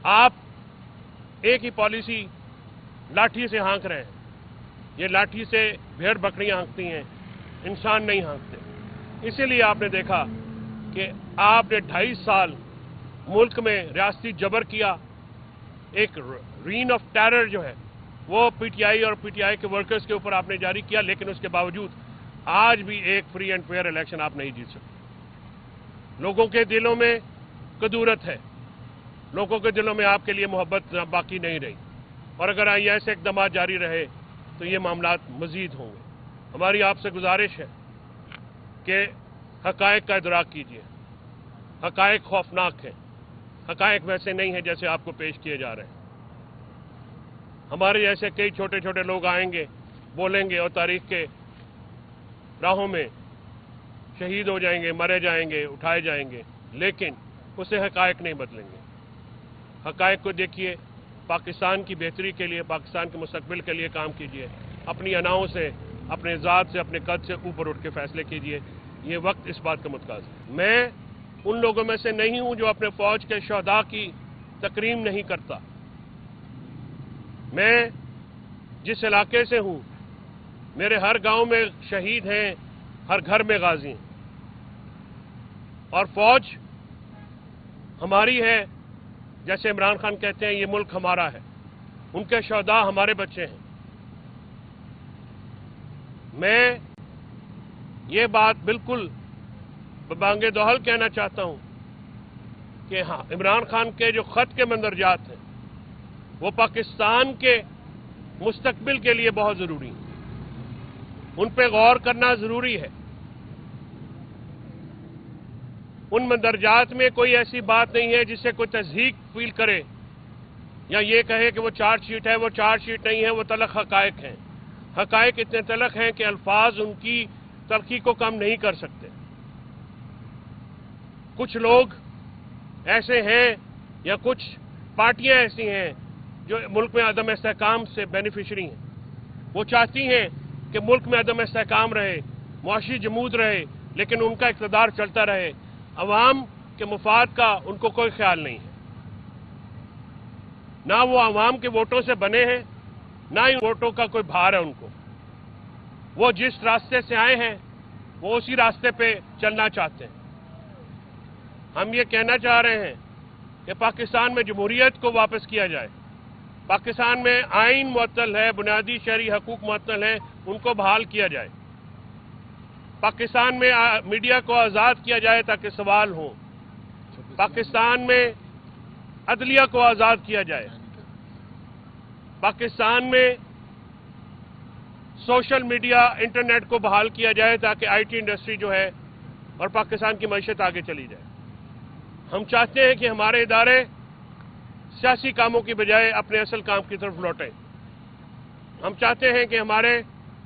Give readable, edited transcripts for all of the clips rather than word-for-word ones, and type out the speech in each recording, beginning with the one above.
आप एक ही पॉलिसी लाठी से हाँक रहे हैं। ये लाठी से भेड़ बकरियां हाँकती हैं, इंसान नहीं हाँकते। इसीलिए आपने देखा कि आपने 2.5 साल मुल्क में रियासती जबर किया। एक रीन ऑफ टेरर जो है वो पीटीआई और पीटीआई के वर्कर्स के ऊपर आपने जारी किया, लेकिन उसके बावजूद आज भी एक फ्री एंड फेयर इलेक्शन आप नहीं जीत सकते। लोगों के दिलों में कदूरत है, लोगों के दिलों में आपके लिए मोहब्बत बाकी नहीं रही, और अगर ऐसे इक़दाम जारी रहे तो ये मामलात मज़ीद होंगे। हमारी आपसे गुजारिश है कि हक़ाइक़ का इदराक कीजिए। हक़ाइक़ खौफनाक हैं, हक़ाइक़ वैसे नहीं हैं जैसे आपको पेश किए जा रहे हैं। हमारे जैसे कई छोटे छोटे लोग आएंगे, बोलेंगे और तारीख़ के राहों में शहीद हो जाएंगे, मरे जाएंगे, उठाए जाएंगे, लेकिन उससे हक़ाइक़ नहीं बदलेंगे। हक़ाइक़ को देखिए, पाकिस्तान की बेहतरी के लिए, पाकिस्तान के मुस्तक़बिल के लिए काम कीजिए। अपनी अनाओं से, अपने ज़ात से, अपने कद से ऊपर उठ के फैसले कीजिए। ये वक्त इस बात का मुतकाज़ है। मैं उन लोगों में से नहीं हूं जो अपने फ़ौज के शहदा की तकरीम नहीं करता। मैं जिस इलाके से हूं, मेरे हर गांव में शहीद हैं, हर घर में गाजी हैं, और फ़ौज हमारी है। जैसे इमरान खान कहते हैं ये मुल्क हमारा है, उनके शहदा हमारे बच्चे हैं। मैं ये बात बिल्कुल बांगे दोहल कहना चाहता हूं कि हाँ, इमरान खान के जो ख़त के मंदरजात हैं वो पाकिस्तान के मुस्तक़बिल के लिए बहुत ज़रूरी हैं। उन पर गौर करना ज़रूरी है। उन मंदरजात में कोई ऐसी बात नहीं है जिससे कोई तज़हीक फील करे या ये कहे कि वो चार्जशीट है। वो चार्जशीट नहीं है, वो तलख़ हक़ाइक़ हैं। हक़ाइक़ इतने तलख़ हैं कि अल्फाज उनकी तलख़ी को कम नहीं कर सकते। कुछ लोग ऐसे हैं या कुछ पार्टियां ऐसी हैं जो मुल्क में अदम इस्तेहकाम से बेनिफिशरी हैं। वो चाहती हैं कि मुल्क में अदम इस्तेहकाम रहे, मुआशी जमूद रहे, लेकिन उनका इक़्तिदार चलता रहे। अवाम के मुफाद का उनको कोई ख्याल नहीं है। ना वो अवाम के वोटों से बने हैं, ना ही वोटों का कोई भार है उनको। वो जिस रास्ते से आए हैं वो उसी रास्ते पे चलना चाहते हैं। हम ये कहना चाह रहे हैं कि पाकिस्तान में जमहूरियत को वापस किया जाए। पाकिस्तान में आइन मुअत्तल है, बुनियादी शहरी हकूक मुअत्तल हैं, उनको बहाल किया जाए। पाकिस्तान में मीडिया को आज़ाद किया जाए ताकि सवाल हो। पाकिस्तान में अदलिया को आज़ाद किया जाए। पाकिस्तान में सोशल मीडिया, इंटरनेट को बहाल किया जाए ताकि आईटी इंडस्ट्री जो है और पाकिस्तान की मईशत आगे चली जाए। हम चाहते हैं कि हमारे इदारे सियासी कामों की बजाय अपने असल काम की तरफ लौटें। हम चाहते हैं कि हमारे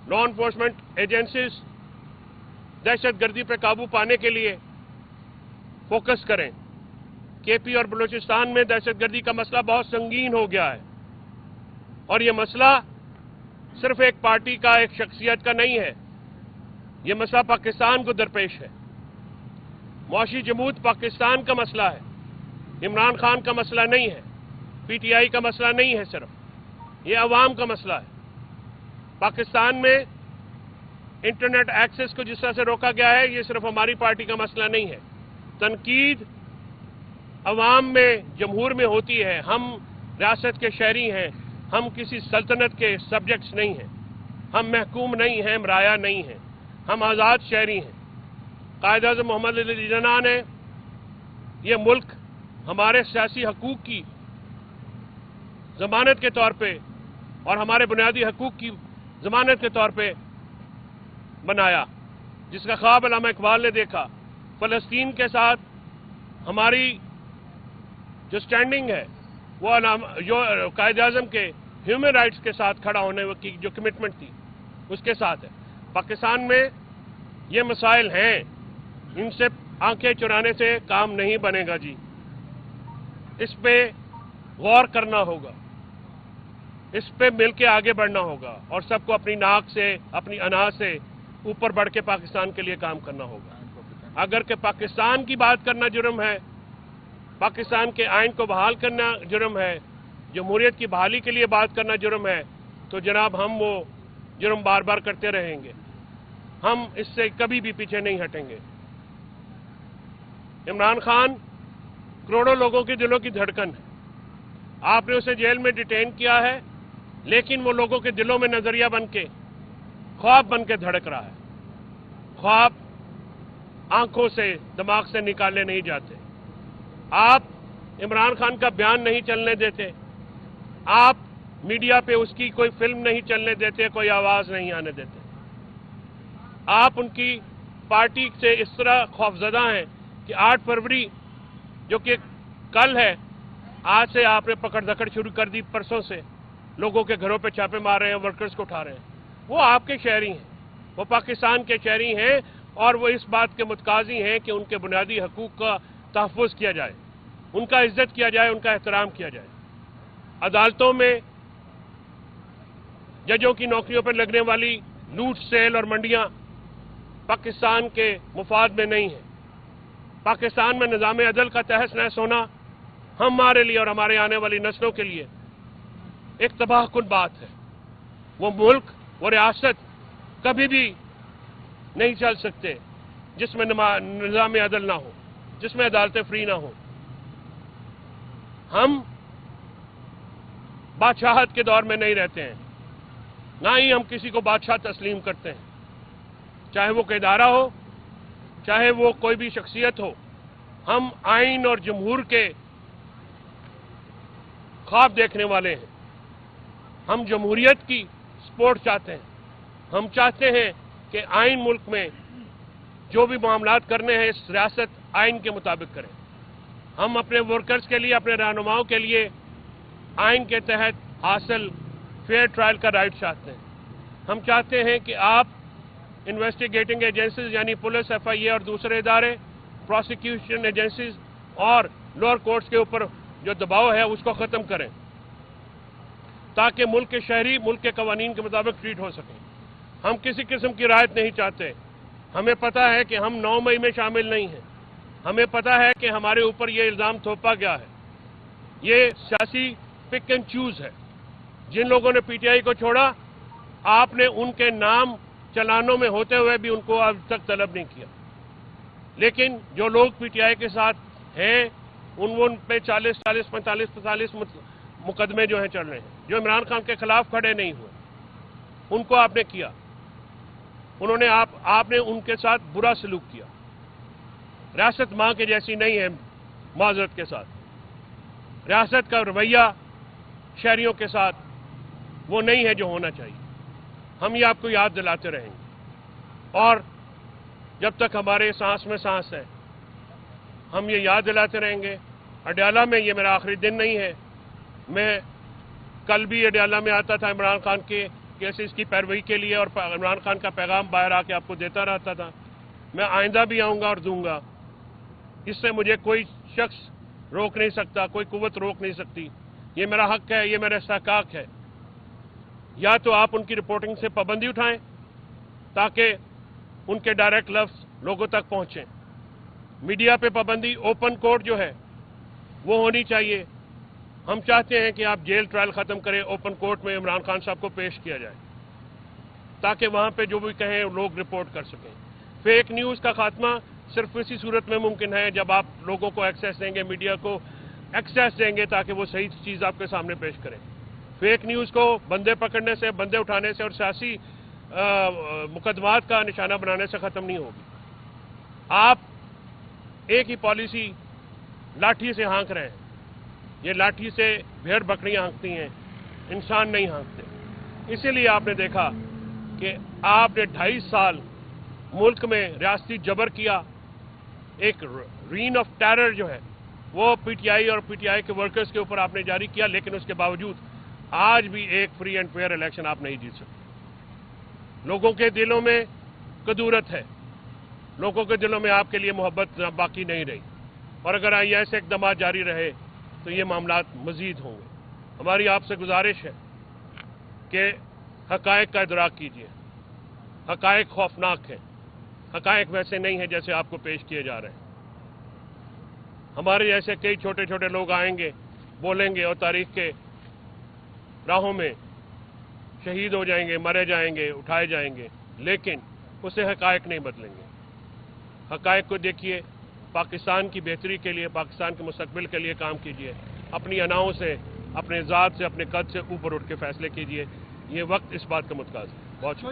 लॉ एनफोर्समेंट एजेंसीज दहशतगर्दी पर काबू पाने के लिए फोकस करें। केपी और बलूचिस्तान में दहशतगर्दी का मसला बहुत संगीन हो गया है, और ये मसला सिर्फ एक पार्टी का, एक शख्सियत का नहीं है। ये मसला पाकिस्तान को दरपेश है। मुआशी जमूद पाकिस्तान का मसला है, इमरान खान का मसला नहीं है, पीटीआई का मसला नहीं है। सिर्फ ये अवाम का मसला है। पाकिस्तान में इंटरनेट एक्सेस को जिस तरह से रोका गया है, ये सिर्फ हमारी पार्टी का मसला नहीं है। तनकीद अवाम में, जमहूर में होती है। हम रियासत के शहरी हैं, हम किसी सल्तनत के सब्जेक्ट्स नहीं हैं, हम महकूम नहीं हैं, हम राया नहीं हैं, हम आज़ाद शहरी हैं। कायद-ए-आज़म मोहम्मद अली जिन्नाह ने यह मुल्क हमारे सियासी हकूक़ की ज़मानत के तौर पे और हमारे बुनियादी हकूक़ की ज़मानत के तौर पे बनाया, जिसका ख्वाब अल्लामा इकबाल ने देखा। फ़लस्तीन के साथ हमारी जो स्टैंडिंग है, वो जो कायद-ए-आज़म के ह्यूमन राइट्स के साथ खड़ा होने की जो कमिटमेंट थी, उसके साथ है। पाकिस्तान में ये मसाइल हैं, इनसे आंखें चुराने से काम नहीं बनेगा जी। इस पे गौर करना होगा, इस पे मिलके आगे बढ़ना होगा, और सबको अपनी नाक से, अपनी अना से ऊपर बढ़ के पाकिस्तान के लिए काम करना होगा। अगर कि पाकिस्तान की बात करना जुर्म है, पाकिस्तान के आइन को बहाल करना जुर्म है, जमहूरियत की बहाली के लिए बात करना जुर्म है, तो जनाब हम वो जुर्म बार बार करते रहेंगे। हम इससे कभी भी पीछे नहीं हटेंगे। इमरान खान करोड़ों लोगों के दिलों की धड़कन है। आपने उसे जेल में डिटेन किया है, लेकिन वो लोगों के दिलों में नजरिया बन के, ख्वाब बन के धड़क रहा है। ख्वाब आंखों से, दिमाग से निकाले नहीं जाते। आप इमरान खान का बयान नहीं चलने देते, आप मीडिया पे उसकी कोई फिल्म नहीं चलने देते, कोई आवाज नहीं आने देते। आप उनकी पार्टी से इस तरह खौफजदा हैं कि 8 फरवरी जो कि कल है, आज से आपने पकड़ धकड़ शुरू कर दी। परसों से लोगों के घरों पे छापे मार रहे हैं, वर्कर्स को उठा रहे हैं। वो आपके शहरी हैं, वो पाकिस्तान के शहरी हैं, और वो इस बात के मुतकाजी हैं कि उनके बुनियादी हकूक का तहफ़्फ़ुज़ किया जाए, उनका इज्जत किया जाए, उनका एहतराम किया जाए। अदालतों में जजों की नौकरियों पर लगने वाली लूट, सेल और मंडियां पाकिस्तान के मुफाद में नहीं है। पाकिस्तान में निज़ाम अदल का तहस नहस होना हमारे लिए और हमारे आने वाली नस्लों के लिए एक तबाहकुन बात है। वो मुल्क, वो रियासत कभी भी नहीं चल सकते जिसमें निज़ाम अदल ना हो, जिसमें अदालतें फ्री ना हो। हम बादशाहत के दौर में नहीं रहते हैं, ना ही हम किसी को बादशाह तस्लीम करते हैं, चाहे वो कोई इदारा हो, चाहे वो कोई भी शख्सियत हो। हम आइन और जमहूर के ख्वाब देखने वाले हैं। हम जमहूरियत की सपोर्ट चाहते हैं। हम चाहते हैं कि आइन मुल्क में जो भी मामलात करने हैं, इस रियासत आइन के मुताबिक करें। हम अपने वर्कर्स के लिए, अपने रहनुमाओं के लिए आइन के तहत हासिल फेयर ट्रायल का राइट चाहते हैं। हम चाहते हैं कि आप इन्वेस्टिगेटिंग एजेंसीज यानी पुलिस, FIA और दूसरे इदारे, प्रोसिक्यूशन एजेंसीज और लोअर कोर्ट्स के ऊपर जो दबाव है उसको ख़त्म करें, ताकि मुल्क के शहरी मुल्क के कवानीन के मुताबिक ट्रीट हो सकें। हम किसी किस्म की राहत नहीं चाहते। हमें पता है कि हम 9 मई में शामिल नहीं हैं। हमें पता है कि हमारे ऊपर ये इल्ज़ाम थोपा गया है। ये सियासी पिक एंड चूज है। जिन लोगों ने PTI को छोड़ा, आपने उनके नाम चलानों में होते हुए भी उनको अब तक तलब नहीं किया। लेकिन जो लोग PTI के साथ हैं, उन पे 40, 45 मुकदमे जो हैं चल रहे हैं, जो इमरान खान के खिलाफ खड़े नहीं हुए, उनको आपने किया। उन्होंने आपने उनके साथ बुरा सलूक किया। रियासत मां के जैसी नहीं है, माजरत के साथ। रियासत का रवैया शहरियों के साथ वो नहीं है जो होना चाहिए। हम ये आपको याद दिलाते रहेंगे, और जब तक हमारे सांस में सांस है हम ये याद दिलाते रहेंगे। अडयाला में ये मेरा आखिरी दिन नहीं है। मैं कल भी अडयाला में आता था इमरान खान के केसेस की पैरवी के लिए, और इमरान खान का पैगाम बाहर आके आपको देता रहता था। मैं आइंदा भी आऊँगा और दूंगा। इससे मुझे कोई शख्स रोक नहीं सकता, कोई कुव्वत रोक नहीं सकती। ये मेरा हक है, ये मेरा इस्तेहकाक है। या तो आप उनकी रिपोर्टिंग से पाबंदी उठाएं ताकि उनके डायरेक्ट लफ्ज़ लोगों तक पहुंचें। मीडिया पे पाबंदी, ओपन कोर्ट जो है वो होनी चाहिए। हम चाहते हैं कि आप जेल ट्रायल ख़त्म करें, ओपन कोर्ट में इमरान खान साहब को पेश किया जाए, ताकि वहाँ पे जो भी कहें लोग रिपोर्ट कर सकें। फेक न्यूज़ का खात्मा सिर्फ इसी सूरत में मुमकिन है जब आप लोगों को एक्सेस देंगे, मीडिया को एक्सेस देंगे, ताकि वो सही चीज़ आपके सामने पेश करें। फेक न्यूज़ को बंदे पकड़ने से, बंदे उठाने से और सियासी मुकदमात का निशाना बनाने से ख़त्म नहीं होगी। आप एक ही पॉलिसी लाठी से हाँक रहे हैं। ये लाठी से भेड़ बकरियां हाँकती हैं, इंसान नहीं हाँकते। इसीलिए आपने देखा कि आपने 2.5 साल मुल्क में रियासती जबर किया। एक रीन ऑफ टेरर जो है वो PTI और PTI के वर्कर्स के ऊपर आपने जारी किया, लेकिन उसके बावजूद आज भी एक फ्री एंड फेयर इलेक्शन आप नहीं जीत सकते। लोगों के दिलों में कदूरत है, लोगों के दिलों में आपके लिए मोहब्बत बाकी नहीं रही, और अगर ये ऐसे इक़दाम जारी रहे तो ये मामलात मज़ीद होंगे। हमारी आपसे गुजारिश है कि हक़ाइक़ का इदराक कीजिए। हक़ाइक़ खौफनाक हैं, हक़ाइक़ वैसे नहीं है जैसे आपको पेश किए जा रहे हैं। ہمارے جیسے کئی چھوٹے چھوٹے لوگ آئیں گے، بولیں گے اور تاریخ کے راہوں میں شہید ہو جائیں گے، مرے جائیں گے، اٹھائے جائیں گے، لیکن اسے حقائق نہیں بدلیں گے۔ حقائق کو دیکھیے، پاکستان کی بہتری کے لیے، پاکستان کے مستقبل کے لیے کام کیجیے، اپنی اناؤں سے، اپنے ذات سے، اپنے قد سے اوپر اٹھ کے فیصلے کیجیے۔ یہ وقت اس بات کا متقاضا ہے۔ بہت شکریہ۔